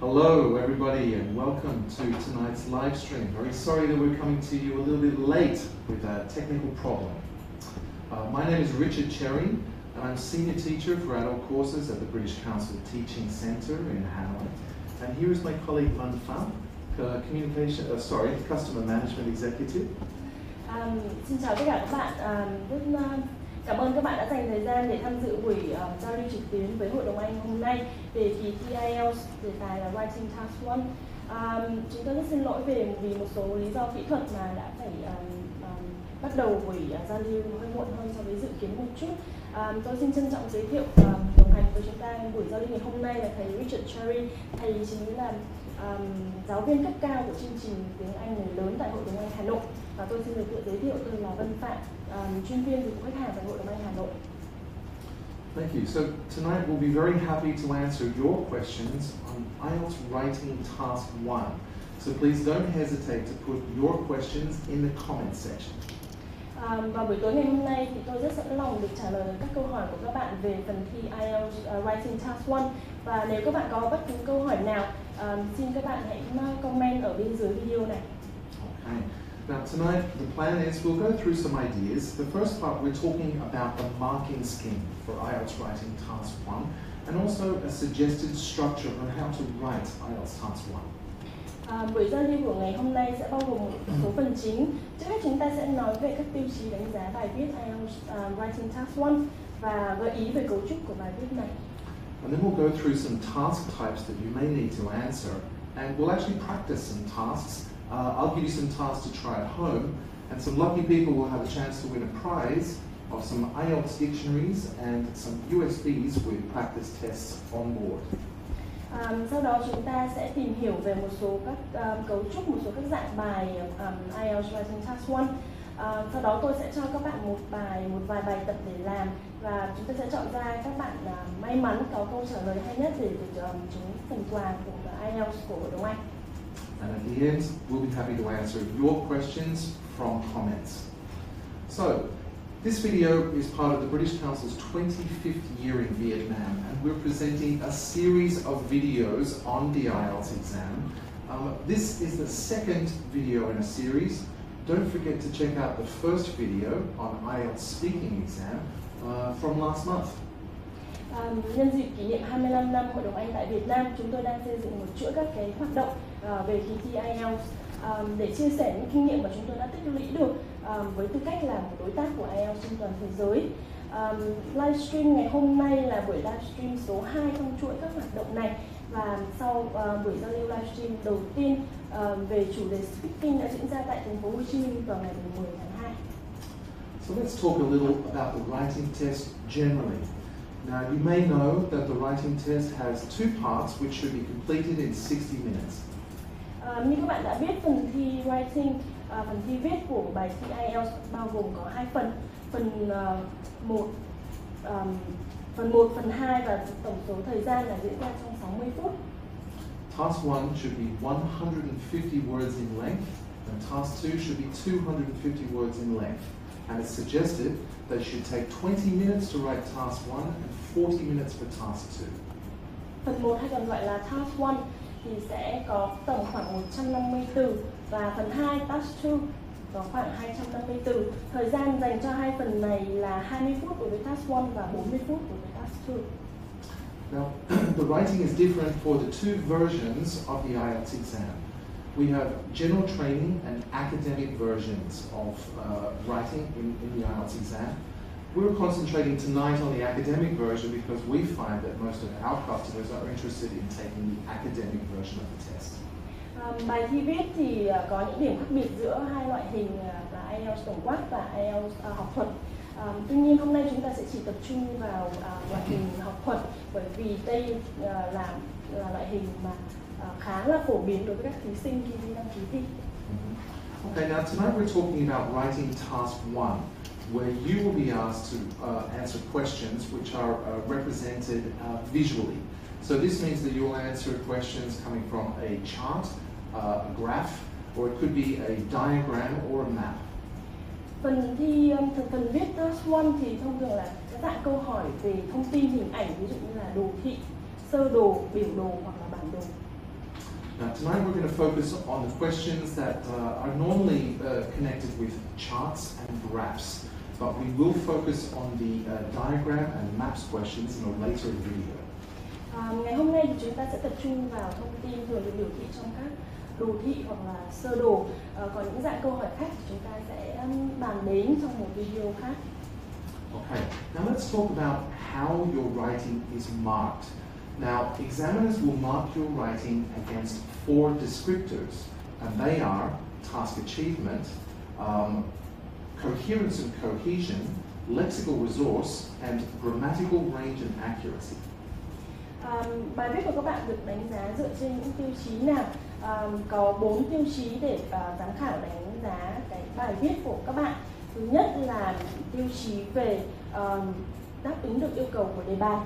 Hello everybody and welcome to tonight's live stream. Very sorry that we're coming to you a little bit late with a technical problem. My name is Richard Cherry and I'm Senior Teacher for Adult Courses at the British Council Teaching Centre in Hanoi. And here is my colleague Văn Phạm, Customer Management Executive. Xin chào tất cả các bạn. Rất cảm ơn các bạn đã dành thời gian để tham dự buổi giao lưu trực tuyến với Hội đồng Anh hôm nay về kỳ thi IELTS đề tài là Writing Task 1. Chúng tôi rất xin lỗi vì một số lý do kỹ thuật mà đã phải bắt đầu buổi giao lưu hơi muộn hơn so với dự kiến một chút. Tôi xin trân trọng giới thiệu đồng hành với chúng ta buổi giao lưu ngày hôm nay là thầy Richard Cherry. Thầy chính là giáo viên cấp cao của chương trình tiếng Anh người lớn tại Hội đồng Anh Hà Nội. Và tôi xin được tự giới thiệu tôi là Văn Phạm, chuyên viên dịch vụ khách hàng tại Hội đồng Anh Hà Nội. Thank you. So tonight we'll be very happy to answer your questions on IELTS Writing Task 1. So please don't hesitate to put your questions in the comment section. Vào buổi tối ngày hôm nay thì tôi rất sẵn lòng được trả lời các câu hỏi của các bạn về phần thi IELTS Writing Task 1. Và nếu các bạn có bất cứ câu hỏi nào, xin các bạn hãy comment ở bên dưới video này. Okay. Now tonight the plan is we'll go through some ideas. The first part we're talking about the marking scheme for IELTS Writing Task 1 and also a suggested structure on how to write IELTS Task 1. Buổi giao lưu của ngày hôm nay sẽ bao gồm một số phần chính. Trước hết chúng ta sẽ nói về các tiêu chí đánh giá bài viết IELTS Writing Task 1 và gợi ý về cấu trúc của bài viết này. And then we'll go through some task types that you may need to answer and we'll actually practice some tasks. I'll give you some tasks to try at home and some lucky people will have a chance to win a prize of some IELTS dictionaries and some USBs with practice tests on board. Sau đó chúng ta sẽ tìm hiểu về một số các cấu trúc, một số các dạng bài IELTS Writing Task 1. Sau đó tôi sẽ cho các bạn một vài bài tập để làm và chúng ta sẽ chọn ra các bạn may mắn có câu trả lời hay nhất để được trúng phần quà của IELTS của Hội đồng Anh. And at the end, we'll be happy to answer your questions from comments. So, this video is part of the British Council's 25th year in Vietnam, and we're presenting a series of videos on the IELTS exam. This is the second video in a series. Don't forget to check out the first video on IELTS speaking exam from last month. Nhân dịp kỷ niệm 25 năm Hội đồng Anh tại Việt Nam, chúng tôi đang xây dựng một chuỗi các cái hoạt động về kỳ thi IELTS để chia sẻ những kinh nghiệm mà chúng tôi đã tích lũy được với tư cách là một đối tác của IELTS trên toàn thế giới. Livestream ngày hôm nay là buổi livestream số 2 trong chuỗi các hoạt động này và sau buổi giao lưu livestream đầu tiên về chủ đề speaking đã diễn ra tại thành phố Hồ Chí Minh vào ngày 10 tháng 2. So let's talk a little about the writing test generally. Now you may know that the writing test has two parts which should be completed in 60 minutes. Như các bạn đã biết, phần thi writing, phần thi viết của bài thi IELTS bao gồm có hai phần. Phần 1, phần 2 và tổng số thời gian là diễn ra trong 60 phút. Task 1 should be 150 words in length and task 2 should be 250 words in length. And it's suggested that you should take 20 minutes to write task 1 and 40 minutes for task 2. Phần 1 hay còn gọi là task 1 thì sẽ có tổng khoảng 150 từ và phần 2 task 2 có khoảng 250 từ. Thời gian dành cho hai phần này là 20 phút đối với task 1 và 40 phút đối với task 2. Now, the writing is different for the two versions of the IELTS exam. We have general training and academic versions of writing in the IELTS exam. We're concentrating tonight on the academic version because we find that most of our customers are interested in taking the academic version of the test. Bài thi viết thì có những điểm khác biệt giữa hai loại hình là IELTS tổng quát và IELTS học thuật. Tuy nhiên hôm nay chúng ta sẽ chỉ tập trung vào loại hình học thuật bởi vì đây là loại hình mà khá là phổ biến đối với các thí sinh khi đi đăng ký thi. Okay, now tonight we're talking about writing task 1, where you will be asked to answer questions which are represented visually. So this means that you'll answer questions coming from a chart, a graph, or it could be a diagram or a map. Phần viết task 1 thì thông thường là các dạng câu hỏi về thông tin hình ảnh, ví dụ như là đồ thị, sơ đồ, biểu đồ hoặc là bản đồ. Now tonight we're going to focus on the questions that are normally connected with charts and graphs, but we will focus on the diagram and maps questions in a later video. Ngày hôm nay thì chúng ta sẽ tập trung vào thông tin thường được biểu thị trong các đồ thị hoặc là sơ đồ. Còn những dạng câu hỏi khác thì chúng ta sẽ bàn đến trong một video khác. Okay, now let's talk about how your writing is marked. Now, examiners will mark your writing against 4 descriptors, and they are task achievement, coherence and cohesion, lexical resource, and grammatical range and accuracy. Bài viết của các bạn được đánh giá dựa trên những tiêu chí nào? Có 4 tiêu chí để giám khảo đánh giá cái bài viết của các bạn. Thứ nhất là tiêu chí về đáp ứng được yêu cầu của đề bài.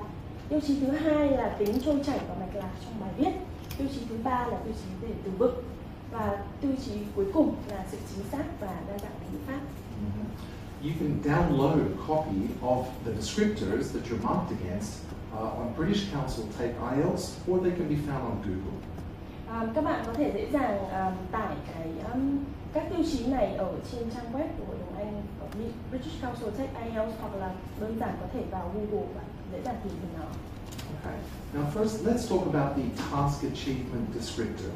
Tiêu chí thứ hai là tính trôi chảy và mạch lạc trong bài viết. Tiêu chí thứ ba là tiêu chí về từ vựng. Và tiêu chí cuối cùng là sự chính xác và đa dạng ngữ pháp. You can download a copy of the descriptors that you're marked against on British Council Take IELTS, or they can be found on Google. Các bạn có thể dễ dàng tải các tiêu chí này ở trên trang web của Hội đồng Anh ở British Council Take IELTS, hoặc là đơn giản có thể vào Google và dễ dàng tìm thấy nó. Okay. Now first, let's talk about the task achievement descriptor.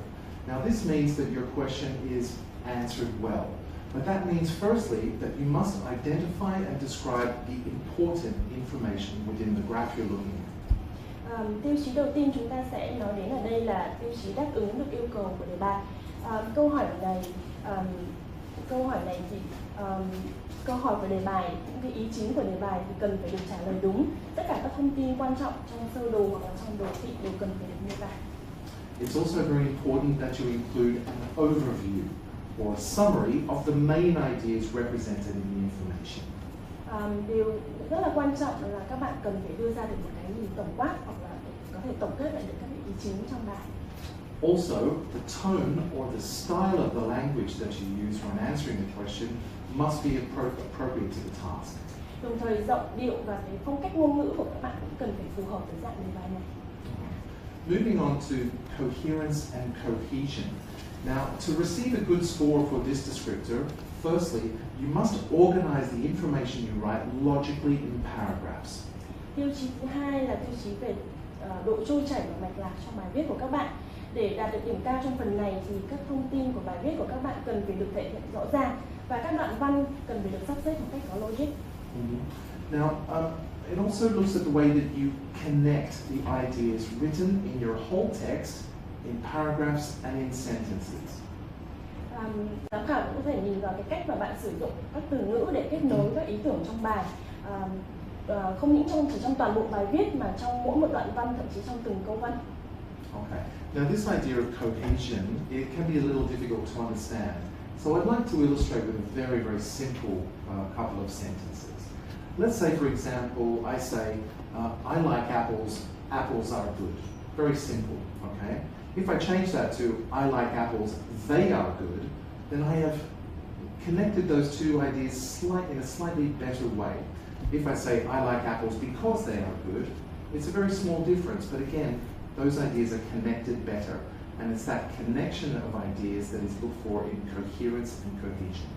Now this means that your question is answered well. But that means firstly that you must identify and describe the important information within the graph you're looking at. Tiêu chí đầu tiên chúng ta sẽ nói đến ở đây là tiêu chí đáp ứng được yêu cầu của đề bài. Câu hỏi về đề bài, những cái ý chính của đề bài thì cần phải được trả lời đúng. Tất cả các thông tin quan trọng trong sơ đồ hoặc là trong đồ thị đều cần phải được miêu tả. It's also very important that you include an overview or summary of the main ideas represented in the information. Điều rất là quan trọng là các bạn cần phải đưa ra được một cái nhìn tổng quát, hoặc là có thể tổng kết lại được các ý chính trong bài. Also, the tone or the style of the language that you use when answering the question must be appropriate to the task. Đồng thời giọng điệu và cái phong cách ngôn ngữ của các bạn cũng cần phải phù hợp với dạng đề bài này. Moving on to coherence and cohesion. Now, to receive a good score for this descriptor, firstly, you must organize the information you write logically in paragraphs. Tiêu chí thứ hai là tiêu chí về độ trôi chảy và mạch lạc trong bài viết của các bạn. Để đạt được điểm cao trong phần này thì các thông tin của bài viết của các bạn cần phải được thể hiện rõ ràng, và các đoạn văn cần phải được sắp xếp một cách có logic. Now, it also looks at the way that you connect the ideas written in your whole text, in paragraphs and in sentences. Giám khảo cũng có thể nhìn vào cái cách mà bạn sử dụng các từ ngữ để kết nối các ý tưởng trong bài, không những chỉ trong toàn bộ bài viết mà trong mỗi một đoạn văn, thậm chí trong từng câu văn. Okay. Now this idea of cohesion, it can be a little difficult to understand. So I'd like to illustrate with a very, very simple couple of sentences. Let's say, for example, I say, I like apples, apples are good. Very simple, okay? If I change that to, I like apples, they are good, then I have connected those two ideas in a slightly better way. If I say, I like apples because they are good, it's a very small difference, but again, those ideas are connected better. And it's that connection of ideas that is looked for in coherence and cohesion.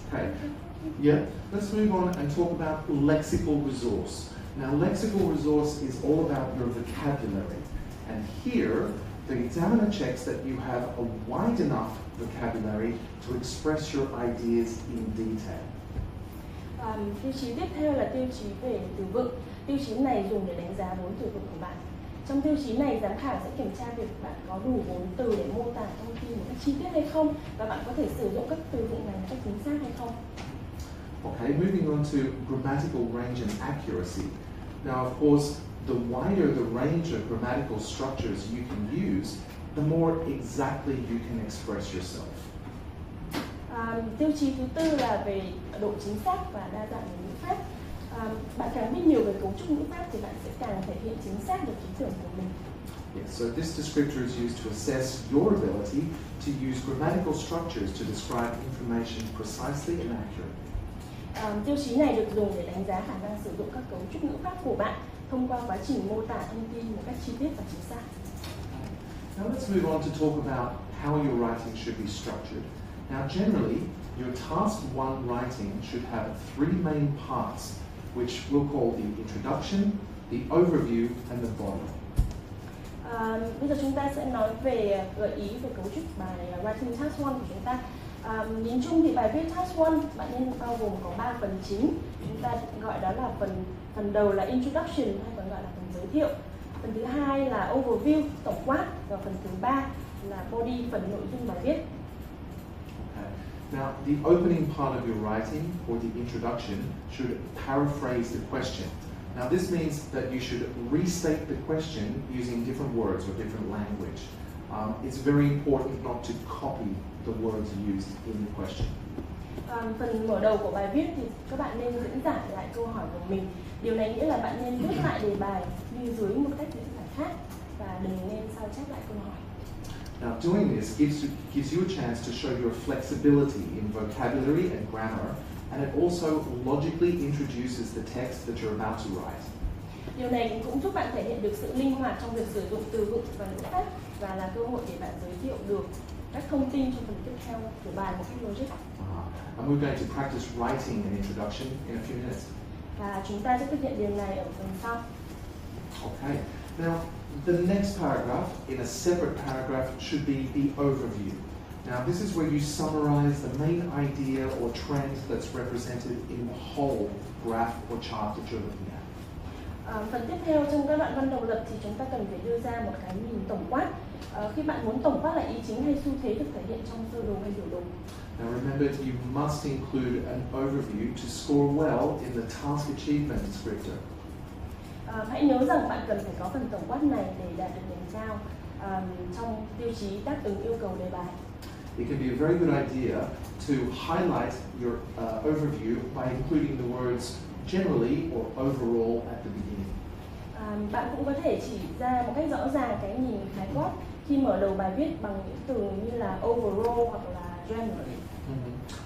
Okay, yeah, let's move on and talk about lexical resource. Now, lexical resource is all about your vocabulary. And here, the examiner checks that you have a wide enough vocabulary to express your ideas in detail. Tiêu chí tiếp theo là tiêu chí về từ vựng. Tiêu chí này dùng để đánh giá vốn từ vựng của bạn. Trong tiêu chí này, giám khảo sẽ kiểm tra việc bạn có đủ vốn từ để mô tả thông tin một cách chi tiết hay không, và bạn có thể sử dụng các từ vựng này một cách chính xác hay không. Okay, moving on to grammatical range and accuracy. Now, of course, the wider the range of grammatical structures you can use, the more exactly you can express yourself. Tiêu chí thứ tư là về độ chính xác và đa dạng ngữ pháp. Bạn càng biết nhiều về cấu trúc ngữ pháp thì bạn sẽ càng thể hiện chính xác được ý tưởng của mình. Yes, so this descriptor is used to assess your ability to use grammatical structures to describe information precisely and accurately. Tiêu chí này được dùng để đánh giá khả năng sử dụng các cấu trúc ngữ pháp của bạn thông qua quá trình mô tả thông tin một cách chi tiết và chính xác. Now let's move on to talk about how your writing should be structured. Now generally, your task 1 writing should have 3 main parts, which we'll call the introduction, the overview, and the body. Bây giờ chúng ta sẽ nói về gợi ý về cấu trúc bài Writing Task 1 của chúng ta. Nhìn chung thì bài viết Task 1 bạn nên bao gồm có 3 phần chính. Chúng ta gọi đó là phần đầu là Introduction, hay còn gọi là phần giới thiệu. Phần thứ hai là Overview, tổng quát, và phần thứ 3 là Body, phần nội dung bài viết. Now, the opening part of your writing, or the introduction, should paraphrase the question. Now, this means that you should restate the question using different words or different language. It's very important not to copy the words used in the question. Phần mở đầu của bài viết thì các bạn nên diễn giải lại câu hỏi của mình. Điều này nghĩa là bạn nên viết lại đề bài như dưới một cách diễn giải khác và đừng nên sao chép lại câu hỏi. Now, doing this gives you a chance to show your flexibility in vocabulary and grammar, and it also logically introduces the text that you're about to write. Điều này cũng giúp bạn thể hiện được sự linh hoạt trong việc sử dụng từ vựng và ngữ pháp, và là cơ hội để bạn giới thiệu được các thông tin trong phần tiếp theo của bài một cách logic. And we're going to practice writing an introduction in a few minutes. Và chúng ta sẽ thực hiện điều này ở phần sau. Okay. Now, the next paragraph, in a separate paragraph, should be the overview. Now, this is where you summarize the main idea or trend that's represented in the whole graph or chart that you're looking at. Phần tiếp theo trong các đoạn văn đầu lập thì chúng ta cần phải đưa ra một cái nhìn tổng quát. Khi bạn muốn tổng quát lại ý chính hay xu thế được thể hiện trong sơ đồ hay biểu đồ. Now remember, you must include an overview to score well in the task achievement descriptor. Hãy nhớ rằng bạn cần phải có phần tổng quát này để đạt được điểm cao trong tiêu chí đáp ứng yêu cầu đề bài. It can be a very good idea to highlight your overview by including the words generally or overall at the beginning. Bạn cũng có thể chỉ ra một cách rõ ràng cái nhìn khái quát khi mở đầu bài viết bằng những từ như là overall hoặc là generally.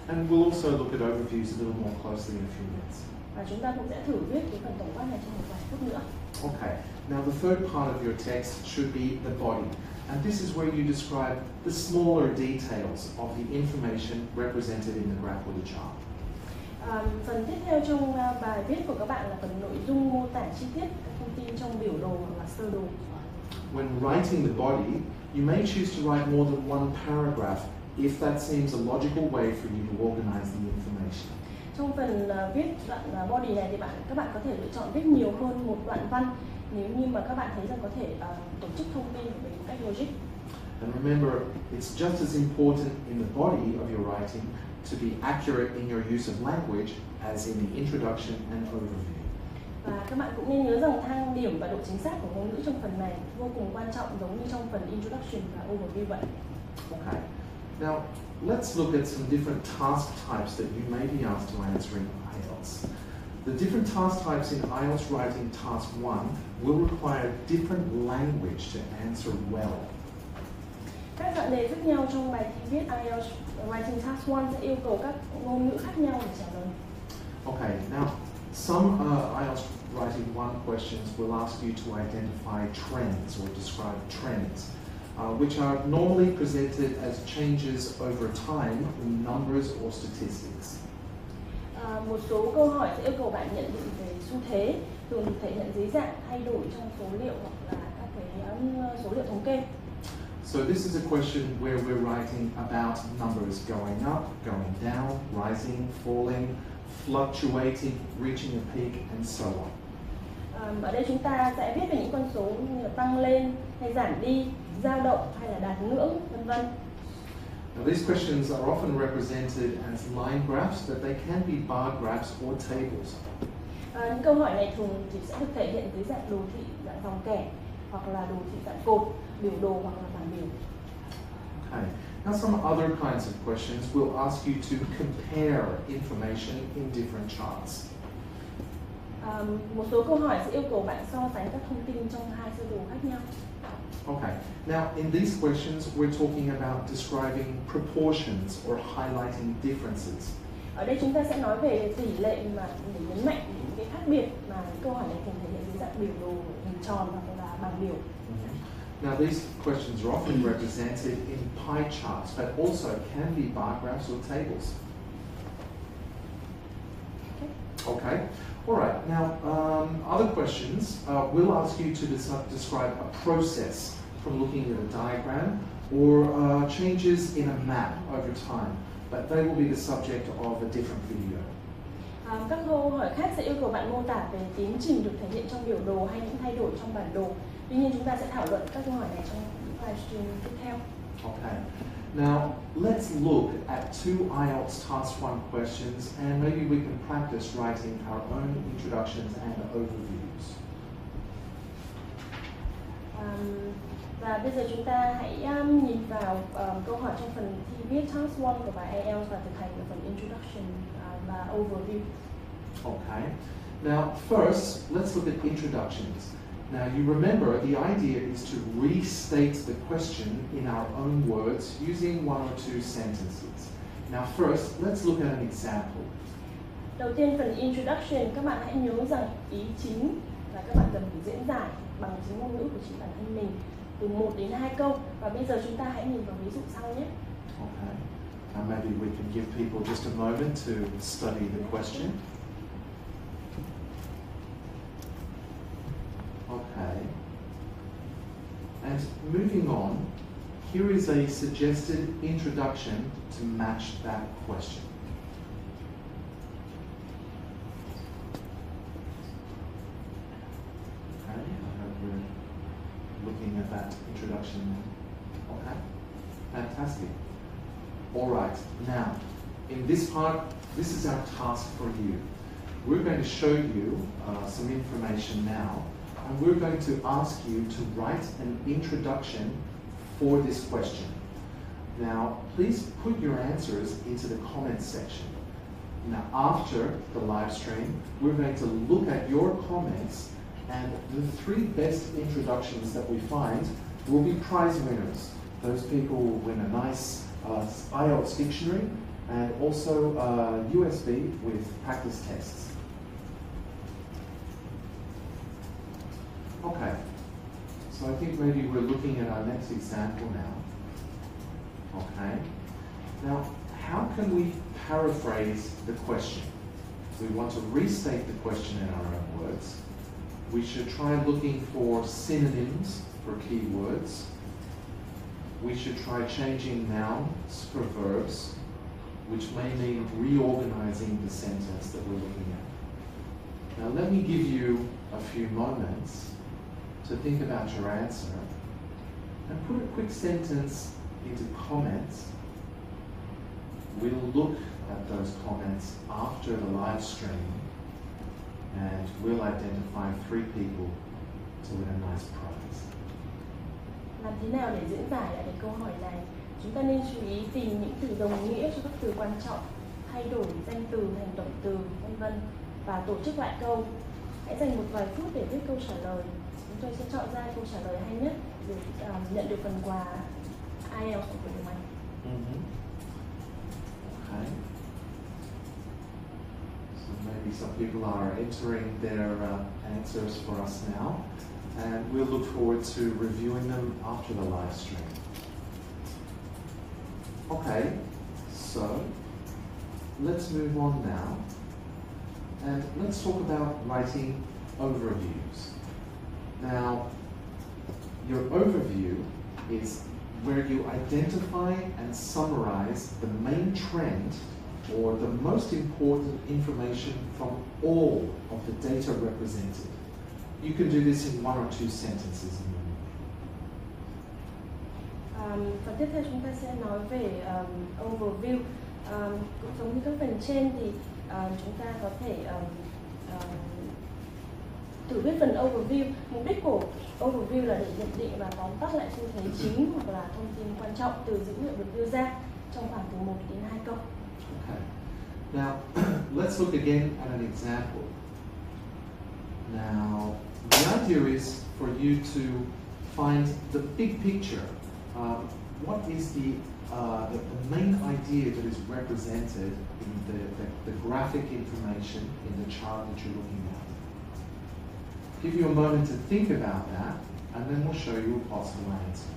And we'll also look at overviews a little more closely in a few minutes. Và chúng ta cũng sẽ thử viết cái phần tổng quát này trong một vài phút nữa. Okay. Now the third part of your text should be the body. And this is where you describe the smaller details of the information represented in the graph or the chart. Phần tiếp theo trong bài viết của các bạn là phần nội dung mô tả chi tiết các thông tin trong biểu đồ hoặc là sơ đồ. When writing the body, you may choose to write more than one paragraph if that seems a logical way for you to organize the information. Trong phần viết đoạn body này thì các bạn có thể lựa chọn viết nhiều hơn một đoạn văn nếu như mà các bạn thấy rằng có thể tổ chức thông tin của mình một cách logic. And remember, it's just as important in the body of your writing to be accurate in your use of language as in the introduction and overview. Và các bạn cũng nên nhớ rằng thang điểm và độ chính xác của ngôn ngữ trong phần này vô cùng quan trọng, giống như trong phần introduction và overview vậy. Okay. Now, let's look at some different task types that you may be asked to answer in IELTS. The different task types in IELTS writing task 1 will require different language to answer well. Các dạng đề khác nhau trong bài thi viết IELTS Writing Task 1 sẽ yêu cầu các ngôn ngữ khác nhau để trả lời. Okay, now some IELTS Writing 1 questions will ask you to identify trends or describe trends, which are normally presented as changes over time in numbers or statistics. Một số câu hỏi sẽ yêu cầu bạn nhận định về xu thế, thường được thể hiện dưới dạng thay đổi trong số liệu hoặc là các cái số liệu thống kê. So this is a question where we're writing about numbers going up, going down, rising, falling, fluctuating, reaching a peak, and so on. Ở đây chúng ta sẽ viết về những con số như là tăng lên hay giảm đi, dao động hay là đạt ngưỡng, vân vân. Now these questions are often represented as line graphs, but they can be bar graphs or tables. Những câu hỏi này thường thì sẽ được thể hiện dưới dạng đồ thị, dạng dòng kẻ, hoặc là đồ thị dạng cột, biểu đồ hoặc là bảng biểu. Okay. Now some other kinds of questions will ask you to compare information in different charts. Một số câu hỏi sẽ yêu cầu bạn so sánh các thông tin trong hai sơ đồ khác nhau. Okay. Now in these questions we're talking about describing proportions or highlighting differences. Ở đây chúng ta sẽ nói về tỷ lệ mà để nhấn mạnh những cái khác biệt mà câu hỏi này thường thể hiện dưới dạng biểu đồ hình tròn hoặc là bảng biểu. Now these questions are often represented in pie charts, but also can be bar graphs or tables. Okay. All right. Now, other questions will ask you to describe a process from looking at a diagram or changes in a map over time, but they will be the subject of a different video. Các câu hỏi khác sẽ yêu cầu bạn mô tả về tiến trình được thể hiện trong biểu đồ hay những thay đổi trong bản đồ. Tuy nhiên chúng ta sẽ thảo luận các câu hỏi này trong livestream tiếp theo. Okay. Now, let's look at 2 IELTS Task 1 questions, and maybe we can practice writing our own introductions and overviews. Và bây giờ chúng ta hãy nhìn vào câu hỏi trong phần thi viết Task 1 của bài IELTS và thực hành ở phần Introduction và Overview. Okay. Now, first, let's look at introductions. Now, you remember the idea is to restate the question in our own words using 1 or 2 sentences. Now, first, let's look at an example. Đầu tiên, phần Introduction, các bạn hãy nhớ rằng ý chính là các bạn cần phải diễn giải bằng chính ngôn ngữ của chính bản thân mình từ 1 đến 2 câu. Và bây giờ chúng ta hãy nhìn vào ví dụ sau nhé. Okay. Now, maybe we can give people just a moment to study the question. Okay. And moving on, here is a suggested introduction to match that question. Okay, I hope we're looking at that introduction now. Okay, fantastic. All right, now, in this part, this is our task for you. We're going to show you some information now. And we're going to ask you to write an introduction for this question. Now, please put your answers into the comments section. Now, after the live stream, we're going to look at your comments, and the 3 best introductions that we find will be prize winners. Those people will win a nice IELTS dictionary and also USB with practice tests. Okay, so I think maybe we're looking at our next example now. Okay, now how can we paraphrase the question? We want to restate the question in our own words. We should try looking for synonyms for keywords. We should try changing nouns for verbs, which may mean reorganizing the sentence that we're looking at. Now let me give you a few moments to think about your answer and put a quick sentence into comments. We'll look at those comments after the live stream and we'll identify 3 people to win a nice prize. Làm thế nào để diễn giải lại cái câu hỏi này? Chúng ta nên chú ý tìm những từ đồng nghĩa cho các từ quan trọng, thay đổi danh từ thành động từ, v.v. và tổ chức lại câu. Hãy dành một vài phút để viết câu trả lời. Chúng tôi sẽ chọn ra câu trả lời hay nhất để nhận được phần quà IELTS của đồng anh. Okay. So maybe some people are entering their answers for us now, and we'll look forward to reviewing them after the live stream. Okay, so let's move on now, and let's talk about writing overviews. Now, your overview is where you identify and summarize the main trend or the most important information from all of the data represented. You can do this in 1 or 2 sentences. Phần tiếp theo chúng ta sẽ nói về overview. Cũng giống như các phần trên thì chúng ta có thể thử viết phần overview. Mục đích của overview là để nhận định và tóm tắt lại xu thế chính hoặc là thông tin quan trọng từ dữ liệu được đưa ra trong khoảng từ 1 đến 2 câu. Okay. Now, let's look again at an example. Now, the idea is for you to find the big picture. What is the main idea that is represented in the graphic information in the chart that you're looking at? Give you a moment to think about that, and then will show you a possible answer.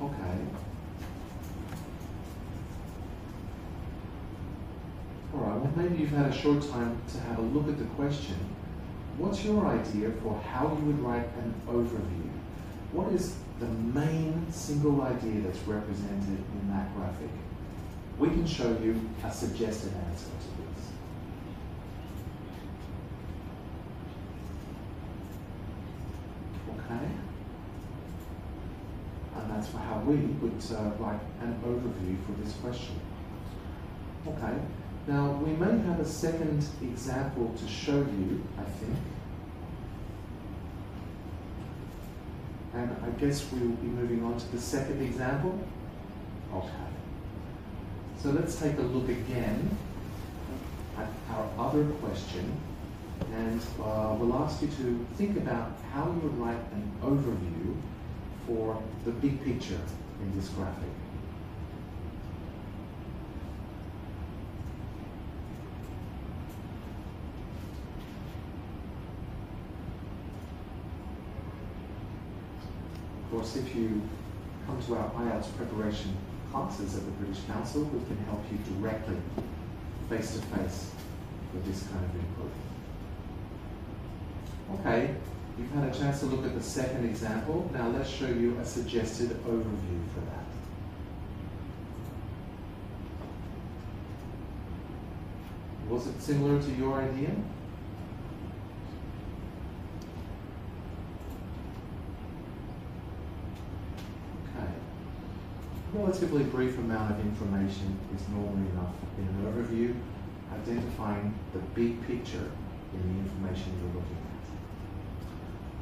Okay. Alright, well maybe you've had a short time to have a look at the question. What's your idea for how you would write an overview? What is the main single idea that's represented in that graphic? We can show you a suggested answer to this. Okay? And that's how we would write an overview for this question. Okay, now we may have a second example to show you, I think. And I guess we will be moving on to the second example. Okay. So let's take a look again at our other question, and we'll ask you to think about how you would write an overview for the big picture in this graphic. Of course, if you come to our IELTS preparation classes at the British Council, we can help you directly, face to face, with this kind of input. Okay, you've had a chance to look at the second example. Now let's show you a suggested overview for that. Was it similar to your idea? Relatively brief amount of information is normally enough in an overview, identifying the big picture in the information you're looking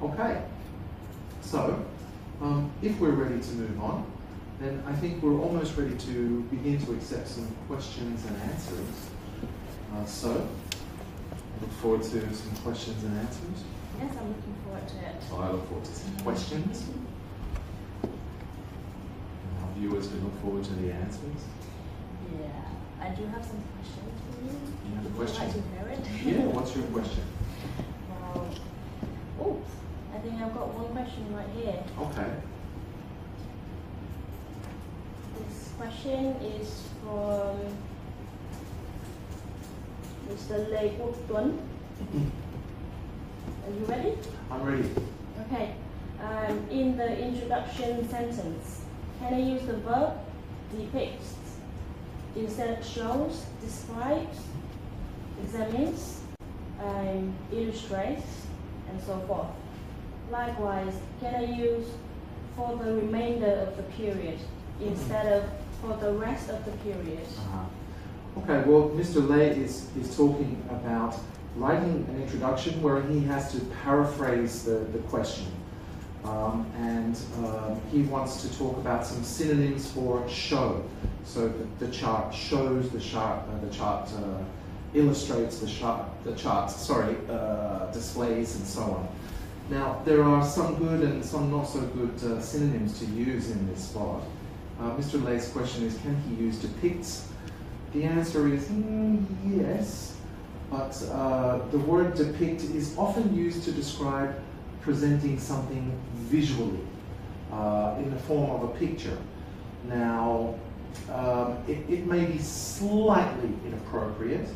at. Okay, so if we're ready to move on, then I think we're almost ready to begin to accept some questions and answers. So, I look forward to some questions and answers. Yes, I'm looking forward to it. So I look forward to some questions. Viewers can look forward to the answers. Yeah, I do have some questions for you. You have a question? Would you like to hear it? Yeah, what's your question? Oh, I think I've got one question right here. Okay. This question is from Mr. Lê Quốc Tuấn. Are you ready? I'm ready. Okay. In the introduction sentence, can I use the verb depicts instead of shows, describes, examines, illustrates, and so forth? Likewise, can I use for the remainder of the period instead of for the rest of the period? Okay, well, Mr. Lei is talking about writing an introduction where he has to paraphrase the question. He wants to talk about some synonyms for show. So the chart shows, the chart illustrates, the chart displays, and so on. Now, there are some good and some not so good synonyms to use in this spot. Mr. Lei's question is, can he use depicts? The answer is yes, but the word depict is often used to describe presenting something visually in the form of a picture. Now, it may be slightly inappropriate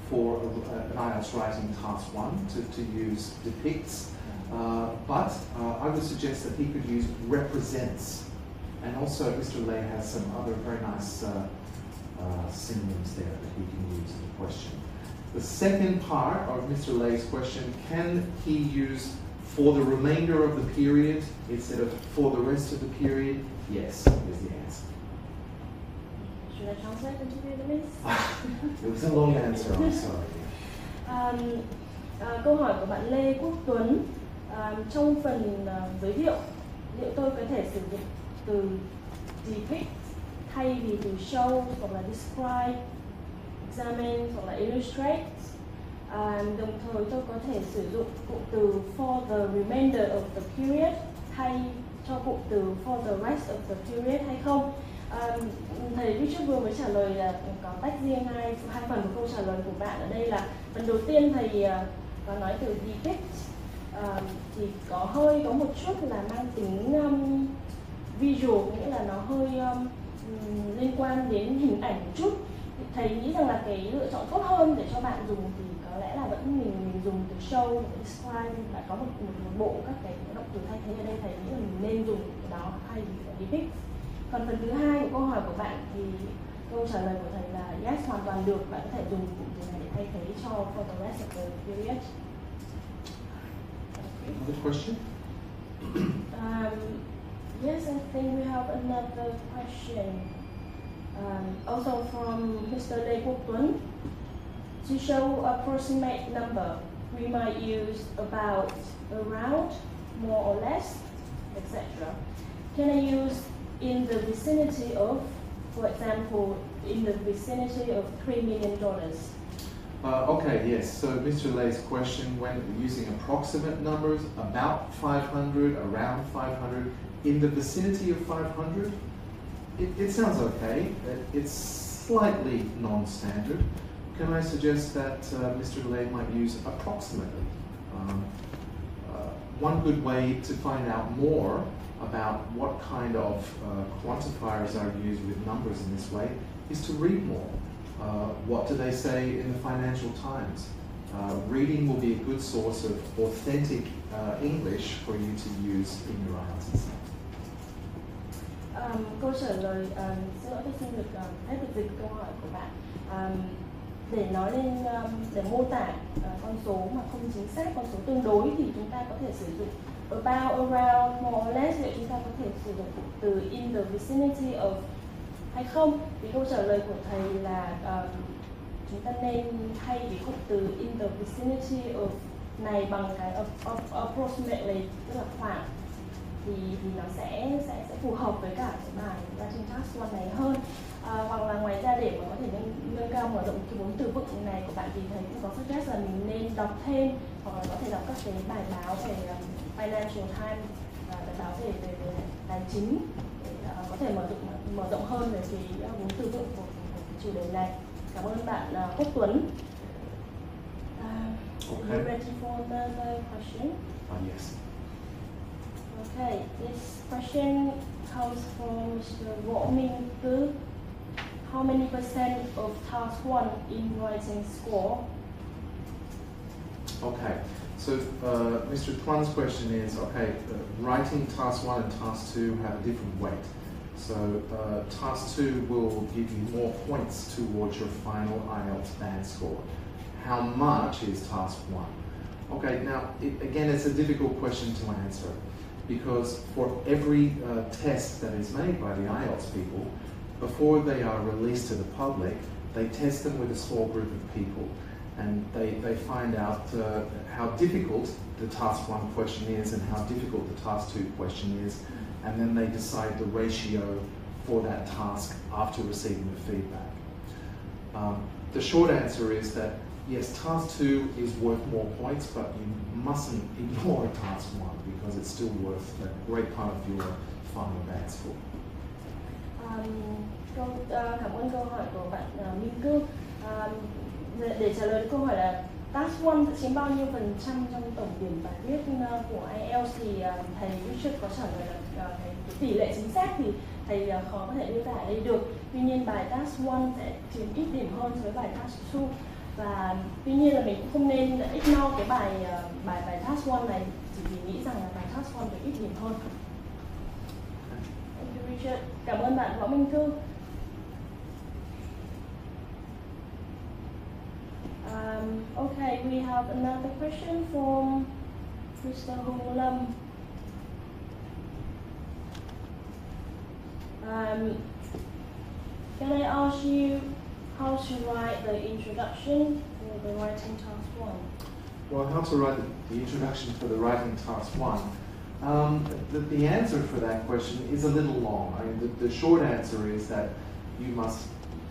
for an IELTS writing task 1 to use depicts, but I would suggest that he could use represents. And also Mr. Lei has some other very nice synonyms there that he can use in the question. The second part of Mr. Lei's question, can he use for the remainder of the period instead of for the rest of the period? Yes, is the answer. Should I translate into Vietnamese? It was a long answer, I'm sorry. Câu hỏi của bạn Lê Quốc Tuấn, trong phần giới thiệu, liệu tôi có thể sử dụng từ depict thay vì từ show hoặc là describe, examine hoặc là illustrate. Đồng thời tôi có thể sử dụng cụm từ for the remainder of the period thay cho cụm từ for the rest of the period hay không? Richard vừa mới trả lời là có tách riêng hai phần của câu trả lời của bạn ở đây là phần đầu tiên thầy có nói từ depict thì có một chút là mang tính visual, nghĩa là nó hơi liên quan đến hình ảnh một chút. Thầy nghĩ rằng là cái lựa chọn tốt hơn để cho bạn dùng thì có lẽ là vẫn mình dùng từ show, describe, lại có một bộ các cái động từ thay thế ở đây. Thầy nghĩ là mình nên dùng cái đó thay vì depict. Còn phần thứ hai của câu hỏi của bạn thì câu trả lời của thầy là yes, hoàn toàn được, bạn có thể dùng cụm từ này để thay thế cho for the rest of the period. Another question? Yes, I think we have another question. Also from Mr. Lê Quốc Tuấn. To show approximate number, we might use about, around, more or less, etc. Can I use in the vicinity of, for example, in the vicinity of $3 million? Okay, yes. So Mr. Lay's question, when using approximate numbers, about 500, around 500, in the vicinity of 500, it sounds okay. It's slightly non-standard. Can I suggest that Mr. Lay might use approximately? One good way to find out more about what kind of quantifiers are used with numbers in this way is to read more. What do they say in the Financial Times? Reading will be a good source of authentic English for you to use in your IELTS exam. Câu trả lời, xin lỗi tôi xin được phép được dịch câu hỏi của bạn. Để nói lên, để mô tả con số mà không chính xác, con số tương đối thì chúng ta có thể sử dụng about, around, more or less, vậy chúng ta có thể sử dụng cụm từ in the vicinity of hay không. Thì câu trả lời của thầy là chúng ta nên thay cái cụm từ in the vicinity of này bằng cái approximately, tức là khoảng, thì nó sẽ phù hợp với cả cái bài Writing Task 1 này hơn. Hoặc là ngoài ra để mà có thể nâng cao mở rộng cái vốn từ vựng này của bạn thì thầy cũng có suggest là mình nên đọc thêm, hoặc là có thể đọc các cái bài báo về Financial Times và bài báo về tài chính để có thể mở rộng hơn về cái vốn từ vựng của cái chủ đề này. Cảm ơn bạn Quốc Tuấn. Okay. You ready for another question? Yes. Okay, this question comes from Mr. Võ Minh Tư. How many percent of task 1 in writing score? Okay, so Mr. Tuan's question is, okay, writing task 1 and task 2 have a different weight. So task 2 will give you more points towards your final IELTS band score. How much is task 1? Okay, now, again, it's a difficult question to answer because for every test that is made by the IELTS people, before they are released to the public, they test them with a small group of people and they find out how difficult the task 1 question is and how difficult the task 2 question is, and then they decide the ratio for that task after receiving the feedback. The short answer is that yes, task 2 is worth more points, but you mustn't ignore task 1 because it's still worth a great part of your final band score. Cảm ơn câu hỏi của bạn Minh Cương. Để trả lời câu hỏi là task 1 sẽ chiếm bao nhiêu phần trăm trong tổng điểm bài viết của IELTS thì thầy Richard có trả lời là cái tỷ lệ chính xác thì thầy khó có thể đưa ra ở đây được. Tuy nhiên bài task 1 sẽ chiếm ít điểm hơn so với bài task 2 và tuy nhiên là mình cũng không nên ignore cái bài task 1 này chỉ vì nghĩ rằng là bài task 1 được ít điểm hơn. Thank you, Richard. Cảm ơn bạn Võ Minh Thư. Okay, we have another question from Mr. Hung Lam. Can I ask you how to write the introduction for the writing task 1? Well, how to write the introduction for the writing task 1? The answer for that question is a little long. I mean, the short answer is that you must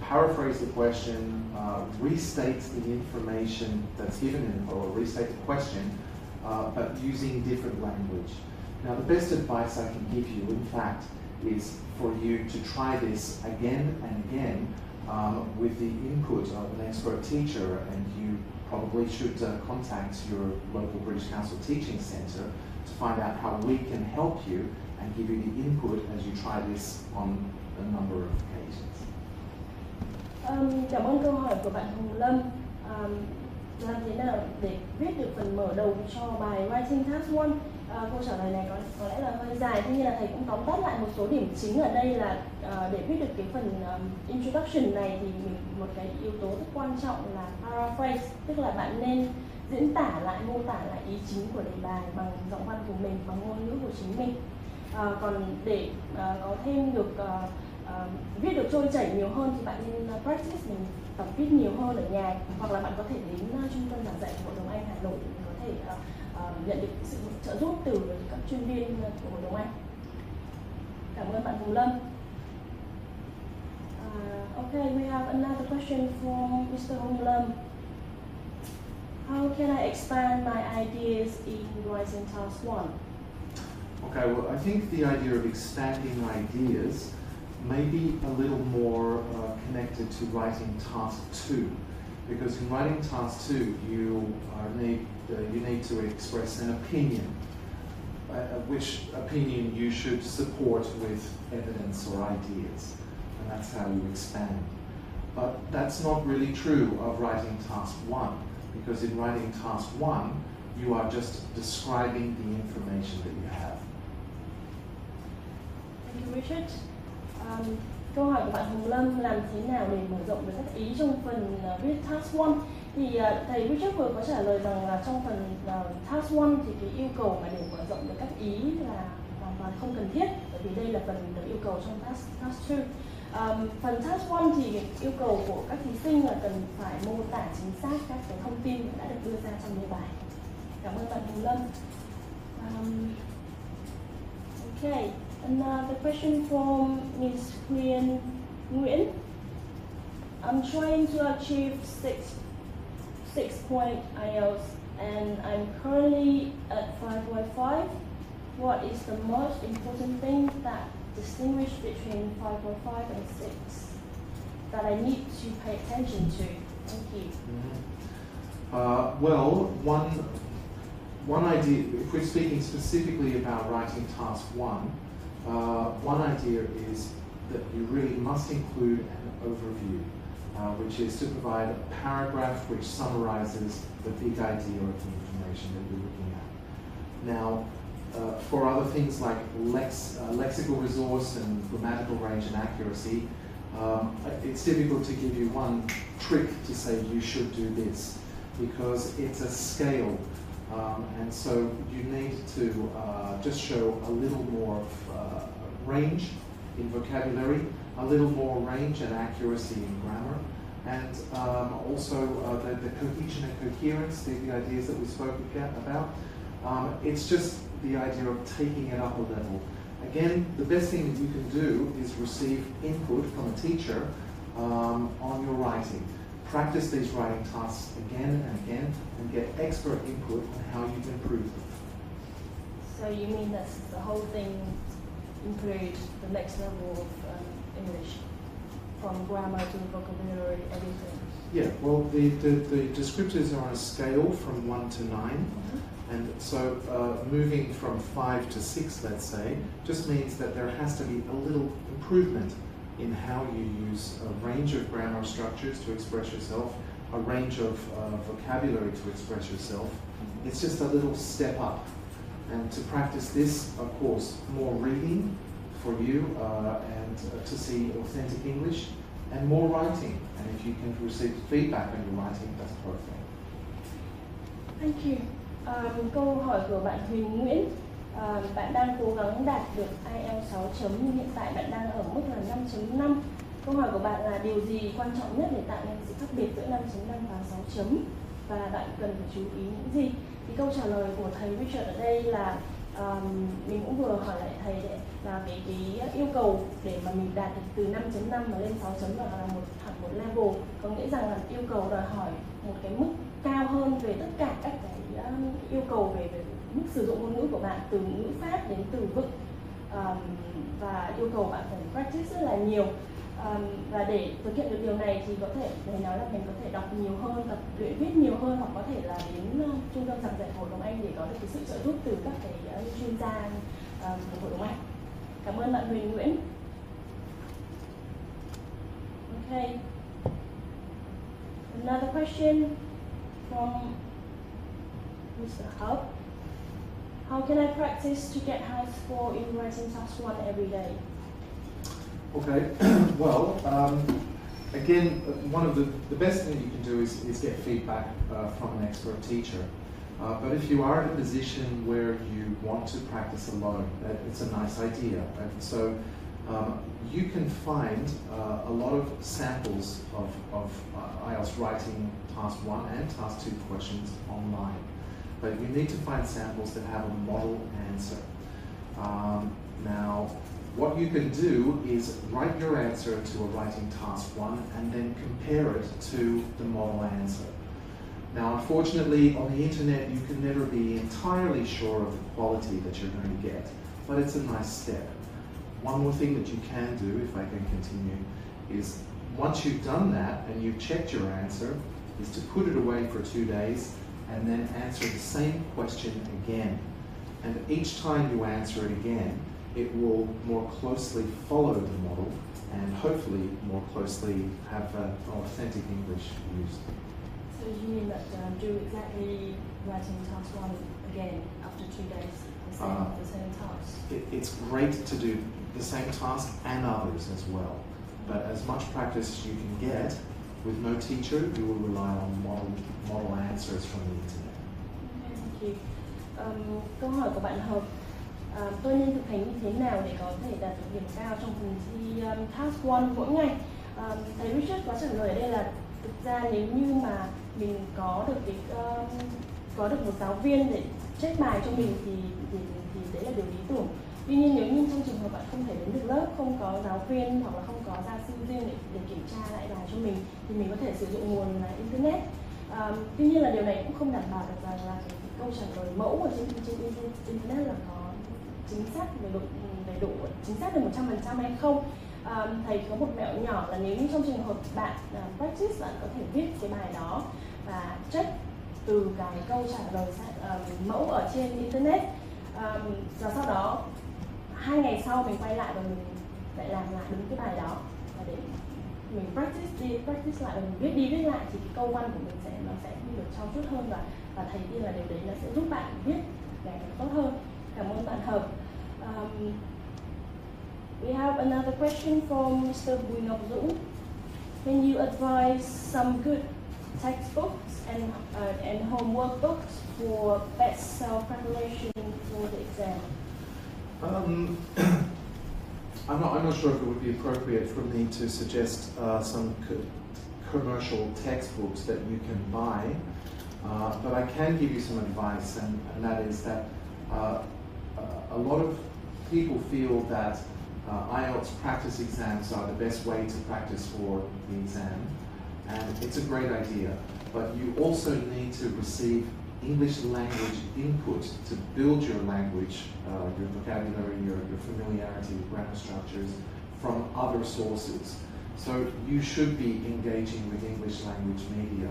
paraphrase the question, restate the information that's given in, or restate the question, but using different language. Now, the best advice I can give you, in fact, is for you to try this again and again with the input of an expert teacher, and you probably should contact your local British Council Teaching Centre to find out how we can help you and give you the input as you try this on a number of occasions. Cảm ơn câu hỏi của bạn Hồng Lâm. Làm thế nào để viết được phần mở đầu cho bài Writing Task 1? Câu trả lời này có lẽ là hơi dài, tuy nhiên là thầy cũng tóm tắt lại một số điểm chính ở đây là để viết được cái phần introduction này thì một cái yếu tố rất quan trọng là paraphrase, tức là bạn nên diễn tả lại, mô tả lại ý chính của đề bài bằng giọng văn của mình, bằng ngôn ngữ của chính mình. Còn để có thêm được viết được trôi chảy nhiều hơn thì bạn nên practice, mình tập viết nhiều hơn ở nhà, hoặc là bạn có thể đến trung tâm giảng dạy của Hội đồng Anh Hà Nội để có thể nhận được sự trợ giúp từ các chuyên viên của Hội đồng Anh. Cảm ơn bạn Hồng Lâm. Okay, we have another question from Mr. Hồng Lâm. How can I expand my ideas in writing task 1? Okay, well, I think the idea of expanding ideas may be a little more connected to writing task 2, because in writing task 2 you need to express an opinion, which opinion you should support with evidence or ideas, and that's how you expand. But that's not really true of writing task 1, because in writing task 1 you are just describing the information that you have. Thank you, Richard. Câu hỏi của bạn Hồng Lâm, làm thế nào để mở rộng được các ý trong phần viết task 1? Thì thầy Richard vừa có trả lời rằng là trong phần task 1 thì cái yêu cầu mà để mở rộng được các ý là hoàn toàn không cần thiết, bởi vì đây là phần được yêu cầu trong task 2. Phần task 1 thì yêu cầu của các thí sinh là cần phải mô tả chính xác các cái thông tin đã được đưa ra trong đề bài. Cảm ơn bạn Hồng Lâm. Okay. Another question from Ms. Nguyễn. I'm trying to achieve 6-point IELTS and I'm currently at 5.5. What is the most important thing that distinguishes between 5.5 and 6 that I need to pay attention to? Thank you. Well, one idea, if we're speaking specifically about writing task 1, one idea is that you really must include an overview, which is to provide a paragraph which summarizes the big idea of the information that you're looking at. Now, for other things like lexical resource and grammatical range and accuracy, it's difficult to give you one trick to say you should do this, because it's a scale. And so you need to just show a little more range in vocabulary, a little more range and accuracy in grammar, and also the cohesion and coherence, the ideas that we spoke about. It's just the idea of taking it up a level. Again, the best thing that you can do is receive input from a teacher on your writing. Practice these writing tasks again and again and get expert input on how you can improve them. So you mean that the whole thing includes the next level of English, from grammar to vocabulary, everything? Yeah, well, the descriptors are on a scale from 1 to 9, and so moving from 5 to 6, let's say, just means that there has to be a little improvement in how you use a range of grammar structures to express yourself, a range of vocabulary to express yourself. It's just a little step up. And to practice this, of course, more reading for you and to see authentic English, and more writing. And if you can receive feedback on your writing, that's perfect. Thank you. Câu hỏi của bạn Huỳnh Nguyễn. Bạn đang cố gắng đạt được IELTS 6 chấm nhưng hiện tại bạn đang ở mức là 5.5. Câu hỏi của bạn là điều gì quan trọng nhất để tạo nên sự khác biệt giữa 5.5 và 6 chấm, và bạn cần phải chú ý những gì? Thì câu trả lời của thầy Richard ở đây là mình cũng vừa hỏi lại thầy đấy, là cái yêu cầu để mà mình đạt được từ 5.5 mà lên 6 chấm là hẳn một level, có nghĩa rằng là yêu cầu đòi hỏi một cái mức cao hơn về tất cả các cái yêu cầu về mức sử dụng ngôn ngữ của bạn, từ ngữ pháp đến từ vựng, và yêu cầu bạn phải practice rất là nhiều. Và để thực hiện được điều này thì có thể thầy nói là mình có thể đọc nhiều hơn, tập luyện viết nhiều hơn, hoặc có thể là đến trung tâm giảng dạy Hội đồng Anh để có được cái sự trợ giúp từ các cái chuyên gia của Hội đồng Anh. Cảm ơn bạn Huyền Nguyễn. Okay. Another question from Mr. Hub. How can I practice to get high score in writing task 1 every day? Okay, well, again, one of the best thing you can do is get feedback from an expert teacher. But if you are in a position where you want to practice alone, it's a nice idea. And so you can find a lot of samples of IELTS writing task 1 and task 2 questions online. But you need to find samples that have a model answer. Now, what you can do is write your answer to a writing task 1 and then compare it to the model answer. Now, unfortunately, on the internet, you can never be entirely sure of the quality that you're going to get, but it's a nice step. One more thing that you can do, if I can continue, is once you've done that and you've checked your answer, is to put it away for 2 days and then answer the same question again. And each time you answer it again, it will more closely follow the model and hopefully more closely have authentic English used. So you mean that do exactly writing task 1 again after 2 days, the same task? It's great to do the same task and others as well. But as much practice as you can get, with no teacher, you will rely on model answers from the internet. Okay, thank you. Câu hỏi của bạn Hợp. Tôi nên thực hành như thế nào để có thể đạt được điểm cao trong phần thi task 1 mỗi ngày? Thầy Richard có trả lời ở đây là thực ra nếu như mà mình có được một giáo viên để check bài cho mình thì đấy là điều lý tưởng. Tuy nhiên nếu như trong trường hợp bạn không thể đến được lớp, không có giáo viên hoặc là không có gia sư riêng để kiểm tra lại bài cho mình, thì mình có thể sử dụng nguồn là internet. Tuy nhiên là điều này cũng không đảm bảo được rằng là cái câu trả lời mẫu ở trên internet là có chính xác đầy đủ chính xác được 100% hay không. Thầy có một mẹo nhỏ là nếu như trong trường hợp bạn practice, bạn có thể viết cái bài đó và check từ cái câu trả lời mẫu ở trên internet, và sau đó 2 ngày sau mình quay lại và mình lại làm lại đúng cái bài đó, và để mình practice lại và mình viết đi viết lại thì cái câu văn của mình sẽ được trau chuốt hơn, và thầy tin là điều đấy nó sẽ giúp bạn viết ngày càng tốt hơn. Cảm ơn bạn Hợp. We have another question from Mr. Bùi Ngọc Dũng. Can you advise some good textbooks and homework books for best self-preparation for the exam? I'm not sure if it would be appropriate for me to suggest some commercial textbooks that you can buy, but I can give you some advice, and that is that a lot of people feel that IELTS practice exams are the best way to practice for the exam, and it's a great idea, but you also need to receive English language input to build your language, your vocabulary, your familiarity with grammar structures from other sources. So you should be engaging with English language media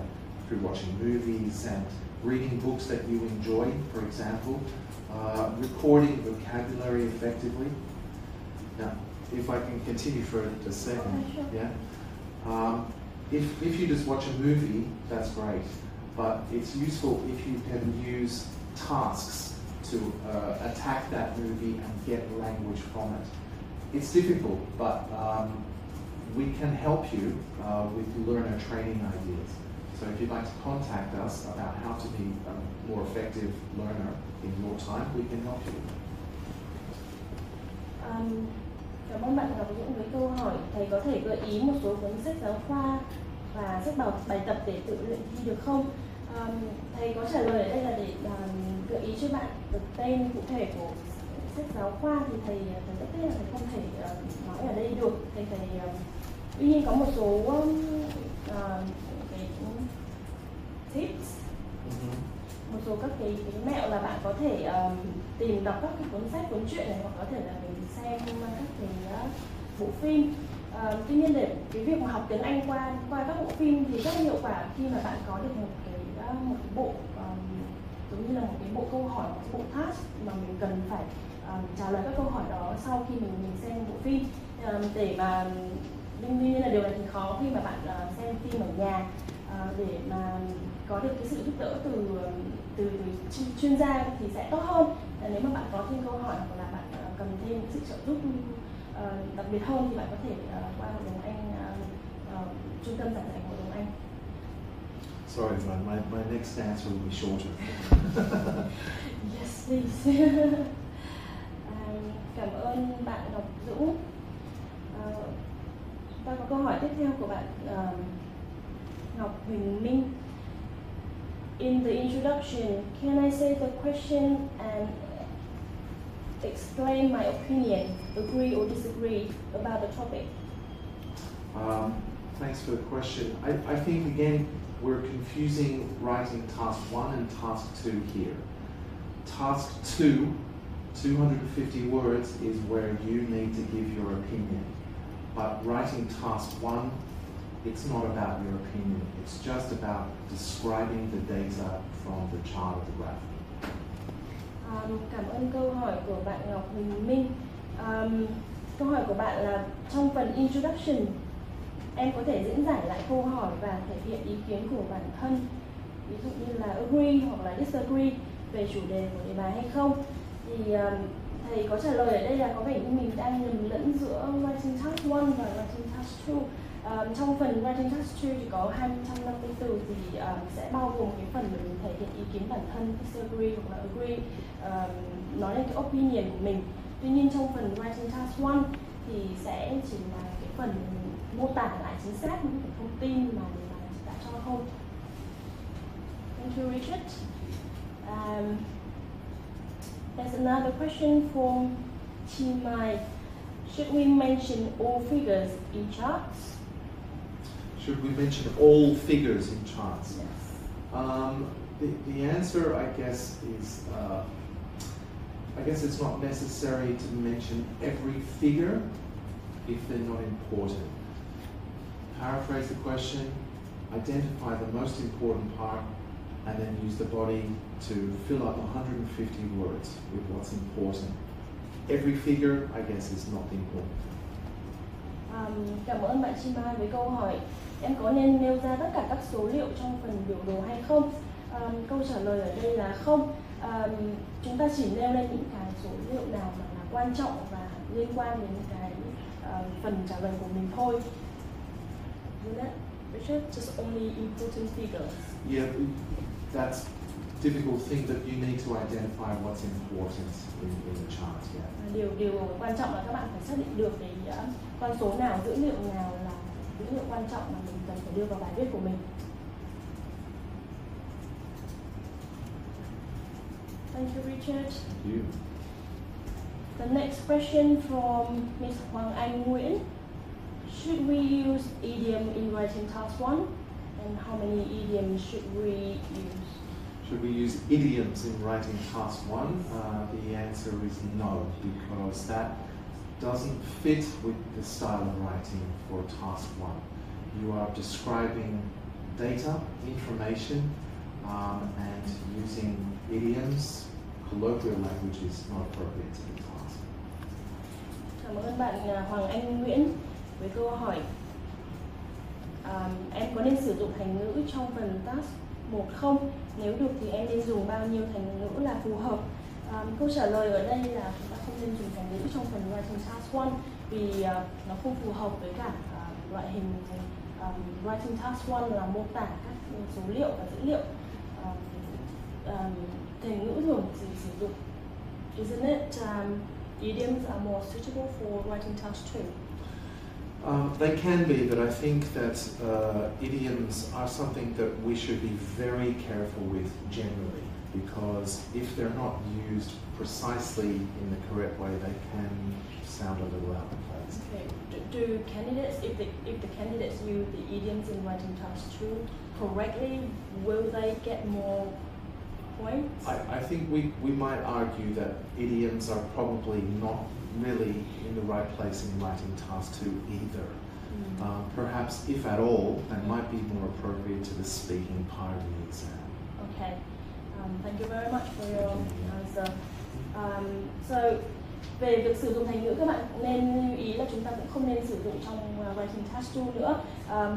through watching movies and reading books that you enjoy, for example, recording vocabulary effectively. Now, if I can continue for a second, okay, sure. Yeah. If you just watch a movie, that's great, but it's useful if you can use tasks to attack that movie and get language from it. It's difficult, but we can help you with learner training ideas. So if you'd like to contact us about how to be a more effective learner in your time, we can help you. Cảm ơn bạn Ngọc Dũng với câu hỏi. Thầy có thể gợi ý một số cuốn sách giáo khoa và sách bài tập để tự luyện thi được không? Thầy có trả lời ở đây là để gợi ý cho bạn được tên cụ thể của sách giáo khoa, thì thầy rất tiếc là thầy không thể nói ở đây được. Tuy nhiên có một số cái tips, một số số các cái mẹo là bạn có thể tìm đọc các cái cuốn sách, cuốn truyện này, hoặc có thể là mình xem các cái bộ phim. Tuy nhiên để cái việc mà học tiếng Anh qua các bộ phim thì rất là hiệu quả khi mà bạn có được một cái bộ giống như là một cái bộ câu hỏi, một bộ task mà mình cần phải trả lời các câu hỏi đó sau khi mình xem bộ phim. Để mà đương nhiên là điều này thì khó khi mà bạn xem phim ở nhà, để mà có được cái sự giúp đỡ từ chuyên gia thì sẽ tốt hơn. Nếu mà bạn có thêm câu hỏi hoặc là bạn cần thêm sự trợ giúp đặc biệt hơn thì bạn có thể qua Hội đồng Anh, trung tâm giảng dạy Hội đồng Anh. Sorry, my next answer will be shorter. Yes, please. Cảm ơn bạn Ngọc Dũng. Ta có câu hỏi tiếp theo của bạn Ngọc Huỳnh Minh. In the introduction, can I say the question and explain my opinion, agree or disagree about the topic? Thanks for the question. I think again we're confusing writing task 1 and task 2 here. Task 2, 250 words, is where you need to give your opinion. But writing task 1, it's not about your opinion. It's just about describing the data from the chart of the graph. Cảm ơn câu hỏi của bạn Ngọc Huỳnh Minh. Câu hỏi của bạn là trong phần introduction, em có thể diễn giải lại câu hỏi và thể hiện ý kiến của bản thân, ví dụ như là agree hoặc là disagree về chủ đề của đề bài hay không. Thì thầy có trả lời ở đây là có vẻ như mình đang nhầm lẫn giữa writing task 1 và writing task 2. Trong phần writing task 2 chỉ có 250 từ thì sẽ bao gồm cái phần mình thể hiện ý kiến bản thân, disagree hoặc là agree, nói lên cái opinion của mình. Tuy nhiên trong phần writing task 1 thì sẽ chỉ là cái phần mình mô tả lại chính xác những cái thông tin mà đề bài đã cho thôi. Thank you, Richard. There's another question from Chi Mai. Should we mention all figures in charts? Should we mention all figures in charts? Yes. The answer, I guess, is I guess it's not necessary to mention every figure if they're not important. Paraphrase the question, identify the most important part, and then use the body to fill up 150 words with what's important. Every figure, I guess, is not important. Cảm ơn bạn Chi Mai với câu hỏi. Em có nên nêu ra tất cả các số liệu trong phần biểu đồ hay không? Câu trả lời ở đây là không. Chúng ta chỉ nêu lên những cái số liệu nào mà là quan trọng và liên quan đến cái phần trả lời của mình thôi. Richard, just only important figures. Yeah, that's difficult thing that you need to identify what's important in the chart. Yeah. Điều quan trọng là các bạn phải xác định được cái con số nào, dữ liệu nào là dữ liệu quan trọng mà mình cần phải đưa vào bài viết của mình. Thank you, Richard. Thank you. The next question from Ms. Hoàng Anh Nguyễn. Should we use idiom in writing task 1? And how many idioms should we use? Should we use idioms in writing task 1? The answer is no, because that doesn't fit with the style of writing for task 1. You are describing data, information, and using idioms, colloquial language is not appropriate to the task. Cảm ơn bạn Hoàng Anh Nguyễn với câu hỏi. Em có nên sử dụng thành ngữ trong phần task 1 không? Nếu được thì em nên dùng bao nhiêu thành ngữ là phù hợp? Câu trả lời ở đây là chúng ta không nên dùng thành ngữ trong phần writing task 1 vì nó không phù hợp với cả loại hình writing task 1 là mô tả các số liệu và dữ liệu. Thành ngữ thường chỉ sử dụng. Isn't it? Idioms are more suitable for writing task 2. They can be, but I think that idioms are something that we should be very careful with generally, because if they're not used precisely in the correct way, they can sound a little out of place. Okay. Do candidates, if the candidates use the idioms in writing task 2 correctly, will they get more points? I think we might argue that idioms are probably not really in the right place in writing task 2 either. Perhaps, if at all, that might be more appropriate to the speaking part of the exam. Okay, thank you very much for your answer. So, về việc sử dụng thành ngữ, các bạn nên lưu ý là chúng ta cũng không nên sử dụng trong writing task 2 nữa.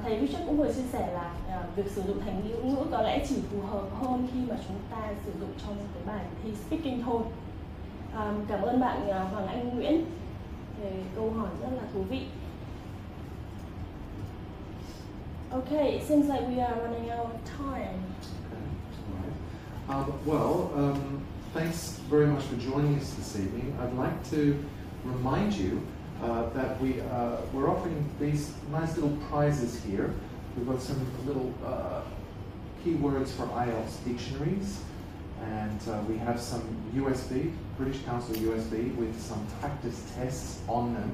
Thầy Richard cũng vừa chia sẻ là việc sử dụng thành ngữ có lẽ chỉ phù hợp hơn khi mà chúng ta sử dụng trong cái bài thi speaking thôi. Cảm ơn bạn Hoàng Anh Nguyễn về câu hỏi rất là thú vị. Okay, it seems like we are running out of time. Well, thanks very much for joining us this evening. I'd like to remind you that we're offering these nice little prizes here. We've got some little keywords for IELTS dictionaries, and we have some USB, British Council USB, with some practice tests on them.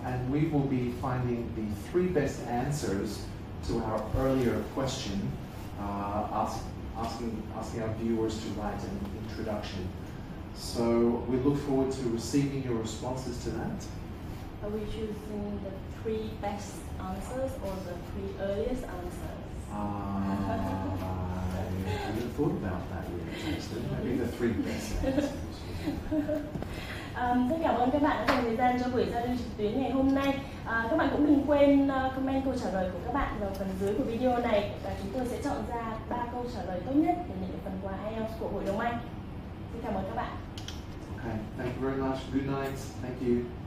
And we will be finding the 3 best answers to our earlier question, asking our viewers to write an introduction. So we look forward to receiving your responses to that. Are we choosing the 3 best answers or the 3 earliest answers? I haven't thought about that yet, actually. Maybe the 3 best answers. Rất cảm ơn các bạn đã dành thời gian cho buổi giao lưu trực tuyến ngày hôm nay. Các bạn cũng đừng quên comment câu trả lời của các bạn vào phần dưới của video này, và chúng tôi sẽ chọn ra 3 câu trả lời tốt nhất để nhận được phần quà IELTS của Hội đồng Anh. Xin cảm ơn các bạn. Okay, thank you very much. Good night. Thank you.